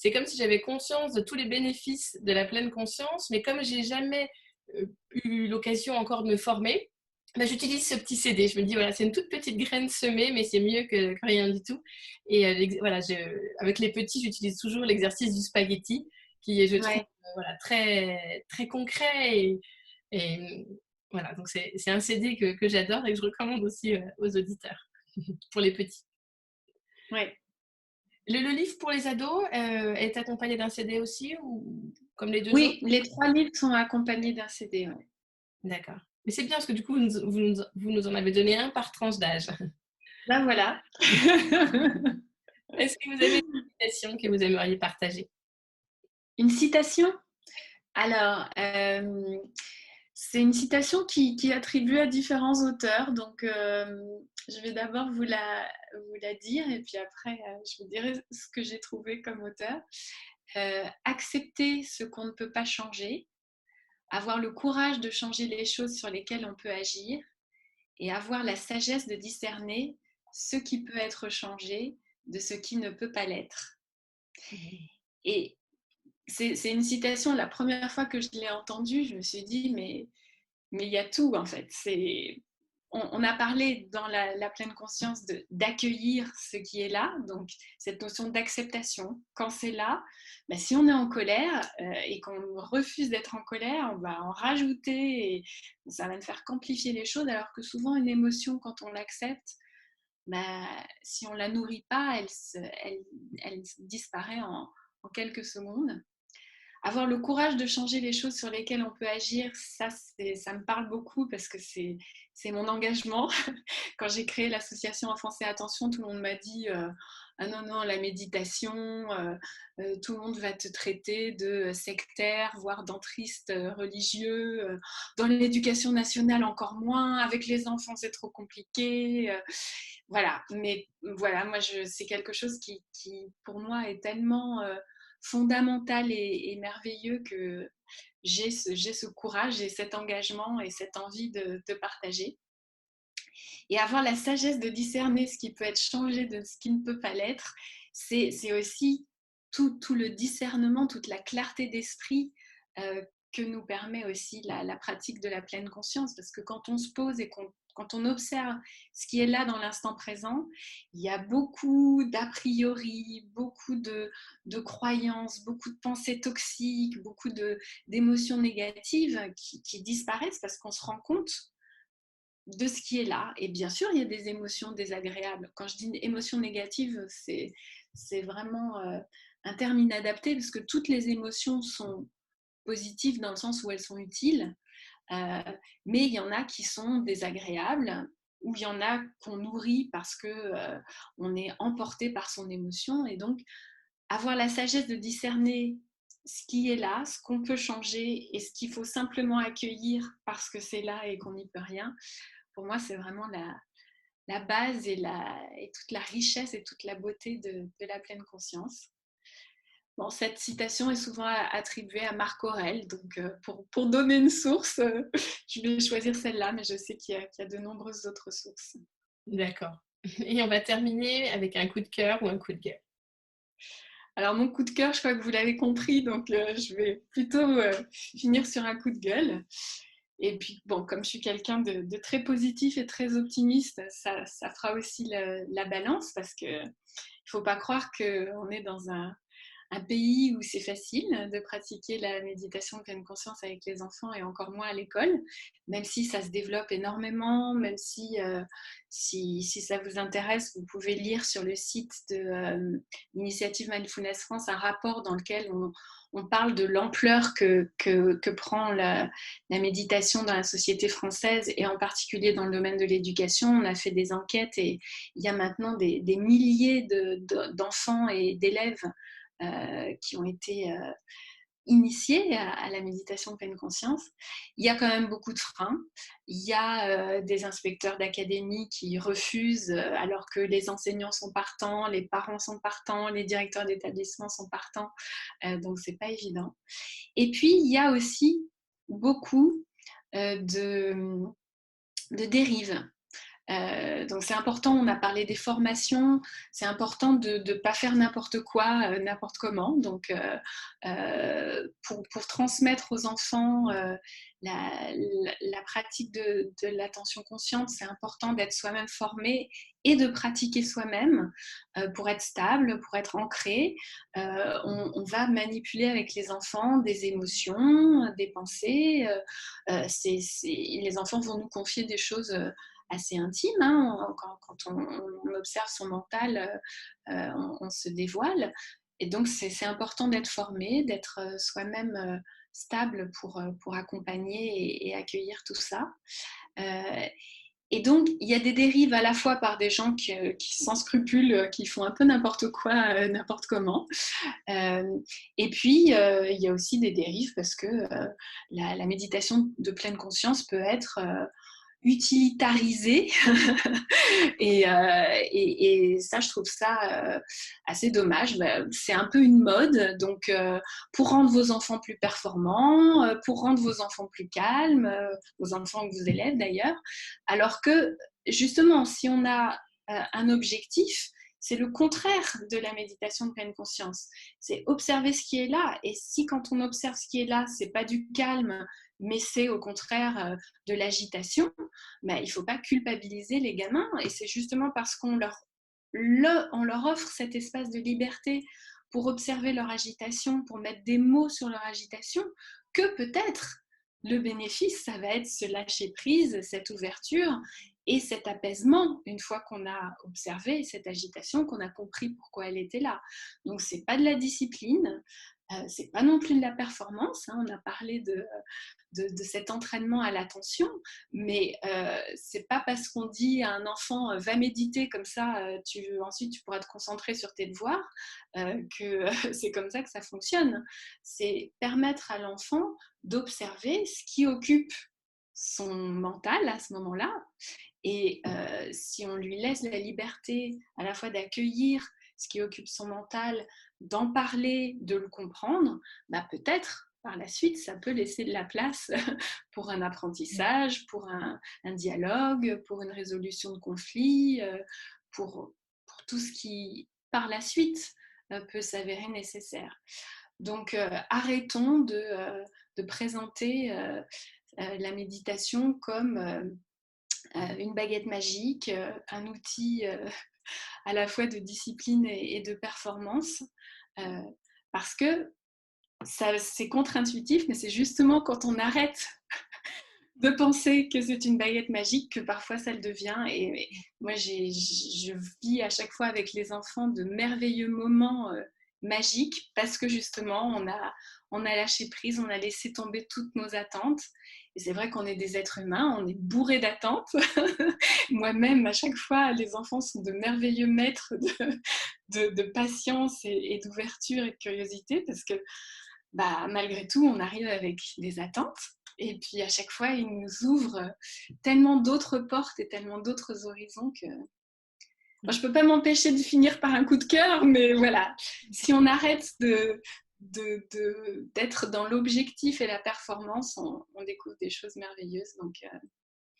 c'est comme si j'avais conscience de tous les bénéfices de la pleine conscience, mais comme j'ai jamais eu l'occasion encore de me former, ben, j'utilise ce petit CD. Je me dis, voilà, c'est une toute petite graine semée, mais c'est mieux que rien du tout. Et voilà, avec les petits, j'utilise toujours l'exercice du spaghetti. qui est, je trouve, Ouais. voilà, très, très concret. Et voilà, donc c'est un CD que j'adore et que je recommande aussi aux auditeurs, pour les petits. Ouais. Le livre pour les ados est accompagné d'un CD aussi, ou comme les deux autres? Oui, les 3 livres sont accompagnés d'un CD, ouais. D'accord. Mais c'est bien parce que du coup, vous nous en avez donné un par tranche d'âge. Ben voilà. Est-ce que vous avez une citation que vous aimeriez partager? Une citation? Alors, c'est une citation qui est attribuée à différents auteurs, donc je vais d'abord vous la dire et puis après, je vous dirai ce que j'ai trouvé comme auteur. Accepter ce qu'on ne peut pas changer, avoir le courage de changer les choses sur lesquelles on peut agir et avoir la sagesse de discerner ce qui peut être changé de ce qui ne peut pas l'être. Mmh. Et c'est une citation, la première fois que je l'ai entendue, je me suis dit, mais il y a tout en fait. On a parlé dans la pleine conscience d'accueillir ce qui est là, donc cette notion d'acceptation. Quand c'est là, ben, si on est en colère et qu'on refuse d'être en colère, on va en rajouter et ça va ne faire qu'amplifier les choses, alors que souvent une émotion, quand on l'accepte, ben, si on ne la nourrit pas, elle disparaît en quelques secondes. Avoir le courage de changer les choses sur lesquelles on peut agir, ça me parle beaucoup parce que c'est mon engagement. Quand j'ai créé l'association Enfance et Attention, tout le monde m'a dit ah non, non, la méditation, tout le monde va te traiter de sectaire, voire d'entriste religieux. Dans l'éducation nationale, encore moins. Avec les enfants, c'est trop compliqué. Voilà, mais voilà, moi, c'est quelque chose qui, pour moi, est tellement fondamental et merveilleux que j'ai ce courage, j'ai cet engagement et cette envie de partager. Et avoir la sagesse de discerner ce qui peut être changé de ce qui ne peut pas l'être, c'est aussi tout le discernement, toute la clarté d'esprit que nous permet aussi la pratique de la pleine conscience. Parce que quand on se pose et quand on observe ce qui est là dans l'instant présent, il y a beaucoup d'a priori, beaucoup de croyances, beaucoup de pensées toxiques, beaucoup d'émotions négatives qui disparaissent parce qu'on se rend compte de ce qui est là. Et bien sûr, il y a des émotions désagréables. Quand je dis émotions négatives, c'est vraiment un terme inadapté parce que toutes les émotions sont positives dans le sens où elles sont utiles, euh, mais il y en a qui sont désagréables ou il y en a qu'on nourrit parce que on est emporté par son émotion. Et donc, avoir la sagesse de discerner ce qui est là, ce qu'on peut changer et ce qu'il faut simplement accueillir parce que c'est là et qu'on n'y peut rien, pour moi, c'est vraiment la base et toute la richesse et toute la beauté de la pleine conscience. Bon, cette citation est souvent attribuée à Marc Aurèle, donc pour donner une source, je vais choisir celle-là, mais je sais qu'il y a de nombreuses autres sources. D'accord. Et on va terminer avec un coup de cœur ou un coup de gueule. Alors mon coup de cœur, je crois que vous l'avez compris, donc je vais plutôt finir sur un coup de gueule. Et puis, bon, comme je suis quelqu'un de très positif et très optimiste, ça fera aussi la balance parce qu'il ne faut pas croire qu'on est dans un pays où c'est facile de pratiquer la méditation de pleine conscience avec les enfants et encore moins à l'école, même si ça se développe énormément, même si ça vous intéresse, vous pouvez lire sur le site de l'initiative Mindfulness France un rapport dans lequel on parle de l'ampleur que prend la méditation dans la société française et en particulier dans le domaine de l'éducation. On a fait des enquêtes et il y a maintenant des milliers d'enfants et d'élèves qui ont été initiés à la méditation de pleine conscience. Il y a quand même beaucoup de freins. Il y a des inspecteurs d'académie qui refusent alors que les enseignants sont partants, les parents sont partants, les directeurs d'établissement sont partants. Donc, c'est pas évident. Et puis, il y a aussi beaucoup de dérives. Donc c'est important, on a parlé des formations, c'est important de ne pas faire n'importe quoi, n'importe comment. Donc pour transmettre aux enfants la pratique de l'attention consciente, c'est important d'être soi-même formé et de pratiquer soi-même pour être stable, pour être ancré. On va manipuler avec les enfants des émotions, des pensées. Les enfants vont nous confier des choses assez intimes. Hein. Quand on observe son mental, on se dévoile. Et donc, c'est important d'être formé, d'être soi-même stable pour accompagner et accueillir tout ça. Et donc, il y a des dérives à la fois par des gens qui sans scrupules, qui font un peu n'importe quoi, n'importe comment. Et puis, il y a aussi des dérives parce que la méditation de pleine conscience peut être utilitarisée. Et ça, je trouve ça assez dommage. C'est un peu une mode. Donc, pour rendre vos enfants plus performants, pour rendre vos enfants plus calmes, vos enfants que vous élèvez d'ailleurs. Alors que, justement, si on a un objectif, c'est le contraire de la méditation de pleine conscience. C'est observer ce qui est là. Et si quand on observe ce qui est là, c'est pas du calme, mais c'est au contraire de l'agitation, il ne faut pas culpabiliser les gamins. Et c'est justement parce qu'on leur offre cet espace de liberté pour observer leur agitation, pour mettre des mots sur leur agitation, que peut-être le bénéfice, ça va être ce lâcher prise, cette ouverture et cet apaisement une fois qu'on a observé cette agitation, qu'on a compris pourquoi elle était là. Donc c'est pas de la discipline, c'est pas non plus de la performance. Hein. On a parlé de cet entraînement à l'attention, mais c'est pas parce qu'on dit à un enfant va méditer comme ça, ensuite tu pourras te concentrer sur tes devoirs, que c'est comme ça que ça fonctionne. C'est permettre à l'enfant d'observer ce qui occupe son mental à ce moment-là, et si on lui laisse la liberté à la fois d'accueillir ce qui occupe son mental, d'en parler, de le comprendre, peut-être par la suite, ça peut laisser de la place pour un apprentissage, pour un dialogue, pour une résolution de conflits, pour tout ce qui, par la suite, peut s'avérer nécessaire. Donc, arrêtons de présenter la méditation comme une baguette magique, un outil à la fois de discipline et de performance, parce que c'est contre-intuitif, mais c'est justement quand on arrête de penser que c'est une baguette magique que parfois ça le devient. Et moi, je vis à chaque fois avec les enfants de merveilleux moments magiques parce que justement, on a lâché prise, on a laissé tomber toutes nos attentes. Et c'est vrai qu'on est des êtres humains, on est bourrés d'attentes. Moi-même, à chaque fois, les enfants sont de merveilleux maîtres de patience et d'ouverture et de curiosité parce que malgré tout, on arrive avec des attentes. Et puis à chaque fois, ils nous ouvrent tellement d'autres portes et tellement d'autres horizons que je ne peux pas m'empêcher de finir par un coup de cœur, mais voilà, si on arrête d'être dans l'objectif et la performance, on découvre des choses merveilleuses. Donc,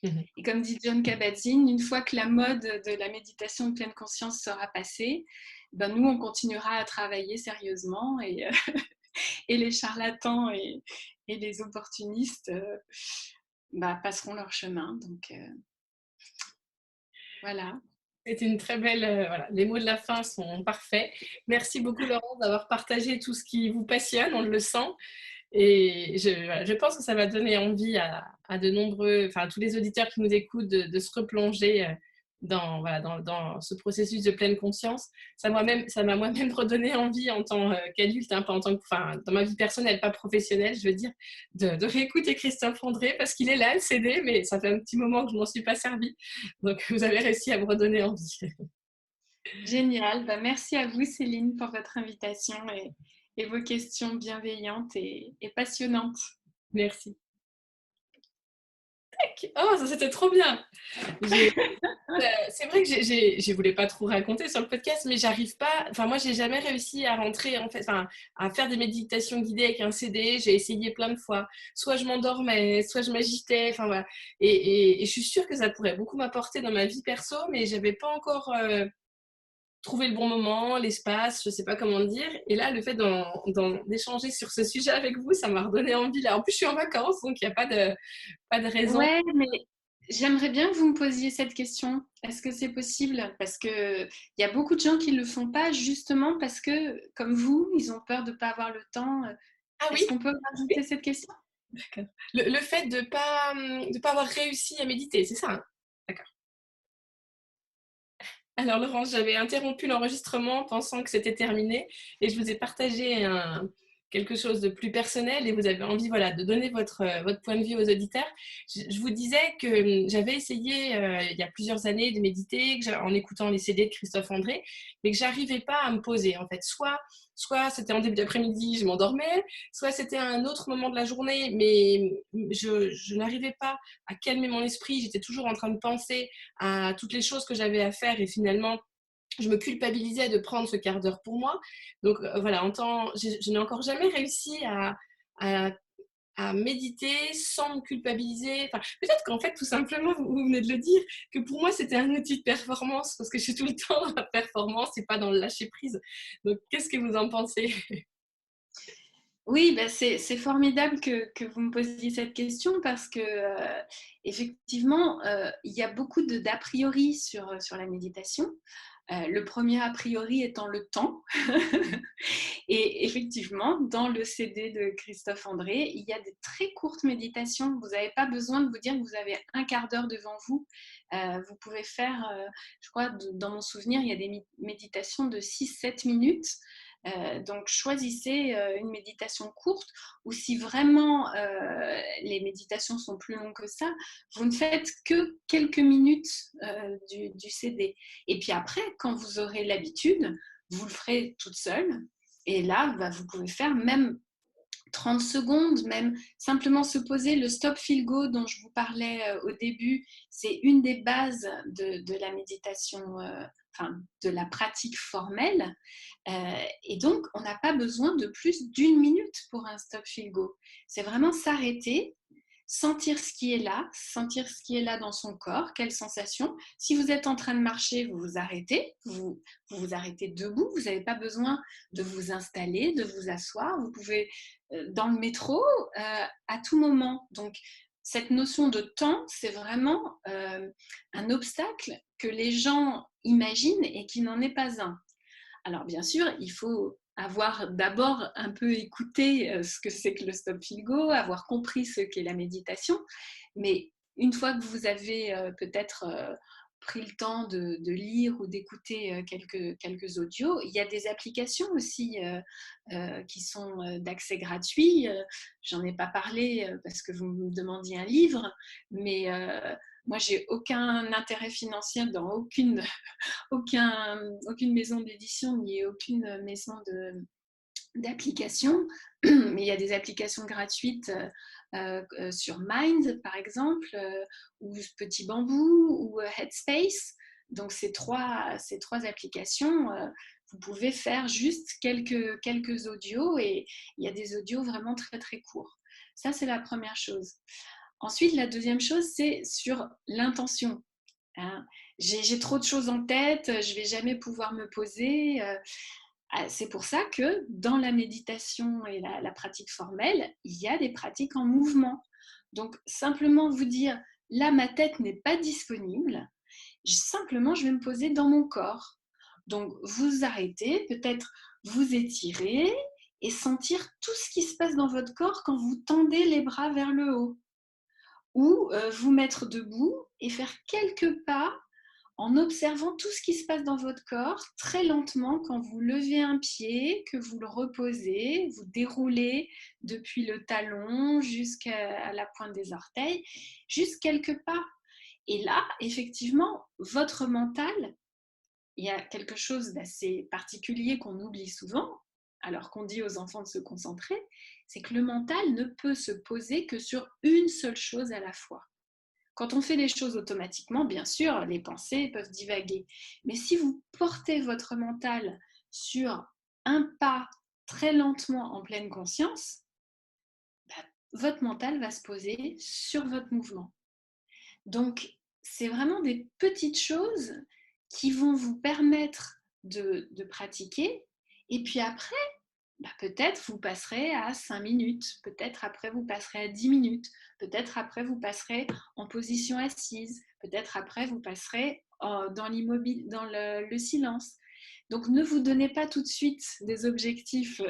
et comme dit Jon Kabat-Zinn, une fois que la mode de la méditation de pleine conscience sera passée, nous, on continuera à travailler sérieusement et les charlatans et les opportunistes passeront leur chemin. Donc, voilà. C'est une très belle... voilà, les mots de la fin sont parfaits. Merci beaucoup, Laurence, d'avoir partagé tout ce qui vous passionne, on le sent. Et je pense que ça va donner envie à de nombreux, enfin à tous les auditeurs qui nous écoutent de se replonger dans ce processus de pleine conscience. Ça m'a moi-même redonné envie en tant qu'adulte, hein, pas en tant que, enfin, dans ma vie personnelle, pas professionnelle, je veux dire, de réécouter Christophe André parce qu'il est là, le CD, mais ça fait un petit moment que je m'en suis pas servi. Donc vous avez réussi à me redonner envie. Génial. Merci à vous, Céline, pour votre invitation et vos questions bienveillantes et passionnantes. Merci. feedback. Oh, ça c'était trop bien. C'est vrai que je voulais pas trop raconter sur le podcast, mais j'arrive pas. Enfin, moi, j'ai jamais réussi à rentrer en fait, enfin, à faire des méditations guidées avec un CD. J'ai essayé plein de fois. Soit je m'endormais, soit je m'agitais. Enfin voilà. Et je suis sûre que ça pourrait beaucoup m'apporter dans ma vie perso, mais j'avais pas encore trouvé le bon moment, l'espace, je sais pas comment dire. Et là, le fait d'échanger sur ce sujet avec vous, ça m'a redonné envie. Là, en plus, je suis en vacances, donc il n'y a pas de raison. Ouais, mais j'aimerais bien que vous me posiez cette question. Est-ce que c'est possible? Parce qu'il y a beaucoup de gens qui ne le font pas justement parce que, comme vous, ils ont peur de ne pas avoir le temps. Ah Est-ce oui, qu'on peut rajouter cette question? d'accord. Le fait de pas avoir réussi à méditer, c'est ça, hein? D'accord. Alors Laurence, j'avais interrompu l'enregistrement pensant que c'était terminé et je vous ai partagé quelque chose de plus personnel et vous avez envie voilà, de donner votre point de vue aux auditeurs. Je vous disais que j'avais essayé il y a plusieurs années de méditer en écoutant les CD de Christophe André, mais que j'arrivais pas à me poser en fait. Soit c'était en début d'après-midi, je m'endormais, soit c'était à un autre moment de la journée, mais je n'arrivais pas à calmer mon esprit. J'étais toujours en train de penser à toutes les choses que j'avais à faire et finalement je me culpabilisais de prendre ce quart d'heure pour moi. Donc voilà, je n'ai encore jamais réussi à, à méditer sans me culpabiliser. Enfin, peut-être qu'en fait, tout simplement, vous venez de le dire, que pour moi, c'était un outil de performance parce que je suis tout le temps dans la performance et pas dans le lâcher prise. Donc, qu'est-ce que vous en pensez? Oui, bah c'est formidable que vous me posiez cette question parce que effectivement, il y a beaucoup d'a priori sur la méditation. Le premier a priori étant le temps. Et effectivement, dans le CD de Christophe André, il y a des très courtes méditations. Vous n'avez pas besoin de vous dire que vous avez un quart d'heure devant vous. Vous pouvez faire, je crois, dans mon souvenir, il y a des méditations de 6-7 minutes. Donc choisissez une méditation courte ou si vraiment les méditations sont plus longues que ça, vous ne faites que quelques minutes du CD. Et puis après, quand vous aurez l'habitude, vous le ferez toute seule. Et là, bah, vous pouvez faire même 30 secondes, même simplement se poser. Le stop feel go dont je vous parlais au début, c'est une des bases de la méditation, enfin de la pratique formelle. Et donc, on n'a pas besoin de plus d'une minute pour un stop feel go. C'est vraiment s'arrêter, sentir ce qui est là, sentir ce qui est là dans son corps, quelles sensations. Si vous êtes en train de marcher, vous vous arrêtez, vous arrêtez debout, vous n'avez pas besoin de vous installer, de vous asseoir, vous pouvez dans le métro à tout moment. Donc, cette notion de temps, c'est vraiment un obstacle que les gens imaginent et qui n'en est pas un. Alors bien sûr, il faut avoir d'abord un peu écouté ce que c'est que le stop feel go, avoir compris ce qu'est la méditation, mais une fois que vous avez peut-être pris le temps de lire ou d'écouter quelques audios, il y a des applications aussi qui sont d'accès gratuit. J'en ai pas parlé parce que vous me demandiez un livre, mais moi j'ai aucun intérêt financier dans aucune maison d'édition ni aucune maison d'application, mais il y a des applications gratuites sur Mind, par exemple, ou Petit Bambou, ou Headspace. Donc, ces trois applications, vous pouvez faire juste quelques audios et il y a des audios vraiment très, très courts. Ça, c'est la première chose. Ensuite, la deuxième chose, c'est sur l'intention. Hein. J'ai trop de choses en tête, je ne vais jamais pouvoir me poser. C'est pour ça que dans la méditation et la pratique formelle, il y a des pratiques en mouvement. Donc, simplement vous dire, là, ma tête n'est pas disponible, simplement, je vais me poser dans mon corps. Donc, vous arrêtez, peut-être vous étirez et sentir tout ce qui se passe dans votre corps quand vous tendez les bras vers le haut. Ou vous mettre debout et faire quelques pas en observant tout ce qui se passe dans votre corps très lentement quand vous levez un pied, que vous le reposez, vous déroulez depuis le talon jusqu'à la pointe des orteils, juste quelques pas. Et là, effectivement, votre mental, il y a quelque chose d'assez particulier qu'on oublie souvent, alors qu'on dit aux enfants de se concentrer, c'est que le mental ne peut se poser que sur une seule chose à la fois. Quand on fait les choses automatiquement, bien sûr, les pensées peuvent divaguer. Mais si vous portez votre mental sur un pas très lentement en pleine conscience, bah, votre mental va se poser sur votre mouvement. Donc, c'est vraiment des petites choses qui vont vous permettre de pratiquer. Et puis après, bah, peut-être vous passerez à 5 minutes, peut-être après vous passerez à 10 minutes, peut-être après vous passerez en position assise, peut-être après vous passerez dans l'immobile, dans le silence. Donc ne vous donnez pas tout de suite des objectifs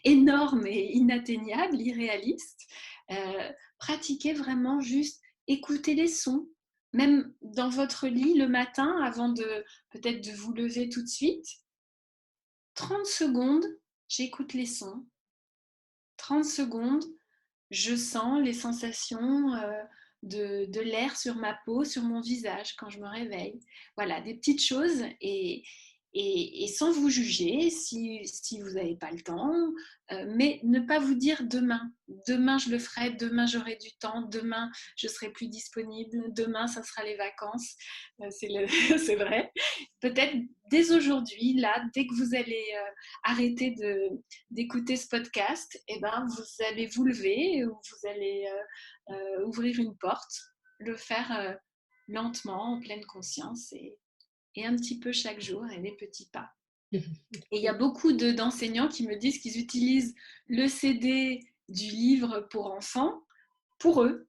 énormes et inatteignables, irréalistes. Pratiquez vraiment juste écouter les sons, même dans votre lit le matin avant de peut-être de vous lever tout de suite. 30 secondes, j'écoute les sons. 30 secondes, je sens les sensations de l'air sur ma peau, sur mon visage quand je me réveille. Voilà, des petites choses et sans vous juger si vous n'avez pas le temps, mais ne pas vous dire demain. Demain, je le ferai, demain, j'aurai du temps, demain, je serai plus disponible, demain, ça sera les vacances. C'est vrai. Peut-être dès aujourd'hui, là, dès que vous allez arrêter d'écouter ce podcast, eh ben, vous allez vous lever ou vous allez ouvrir une porte, le faire lentement, en pleine conscience et un petit peu chaque jour et des petits pas. Et il y a beaucoup d'enseignants qui me disent qu'ils utilisent le CD du livre pour enfants pour eux,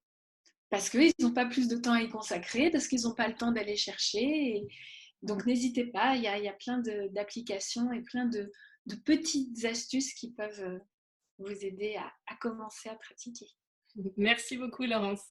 parce qu'ils n'ont pas plus de temps à y consacrer, parce qu'ils n'ont pas le temps d'aller chercher. Donc n'hésitez pas, il y a plein d'applications et plein de petites astuces qui peuvent vous aider à commencer à pratiquer. Merci beaucoup, Laurence.